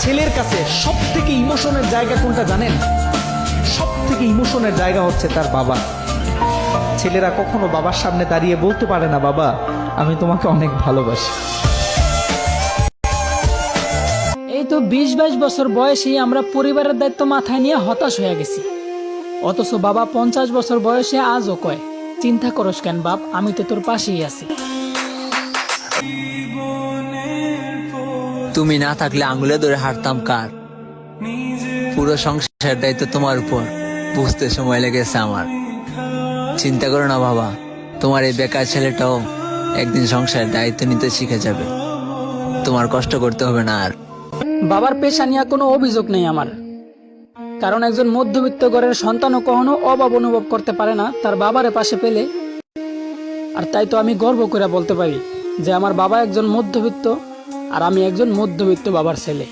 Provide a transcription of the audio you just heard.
ছেলের কাছে সব থেকে ইমোশনের জায়গা কোনটা জানেন? সব থেকে ইমোশনের জায়গা হচ্ছে তার বাবা। ছেলেরা কখনো বাবার সামনে দাঁড়িয়ে বলতে পারে না, বাবা আমি তোমাকে অনেক ভালোবাসি। এই তো 20-22 বছর বয়সে আমরা পরিবারের দায়িত্ব মাথায় নিয়ে হতাশ হয়ে গেছি, অথচ বাবা 50 বছর বয়সে আজও কয়, চিন্তা করস কেন বাপ, আমি তো তোর পাশেই আছি। তুমি না থাকলে আঙুলে ধরে হাঁটতাম কার? পুরো সংসার দায়িত্ব তোমার উপর, বুঝতে সময় লেগেছে আমার। চিন্তা করো না বাবা, তোমার এই বেকার ছেলেটাও একদিন সংসারের দায়িত্ব নিতে শিখে যাবে, তোমার কষ্ট করতে হবে না আর। বাবার পেশা নিয়ে কোনো অভিযোগ নেই আমার, কারণ একজন মধ্যবিত্ত ঘরের সন্তানও কখনো অভাব অনুভব করতে পারে না তার বাবারে পাশে পেলে। আর তাই তো আমি গর্ব করে বলতে পারি যে আমার বাবা একজন মধ্যবিত্ত আর আমি একজন মধ্যবিত্ত বাবার ছেলে।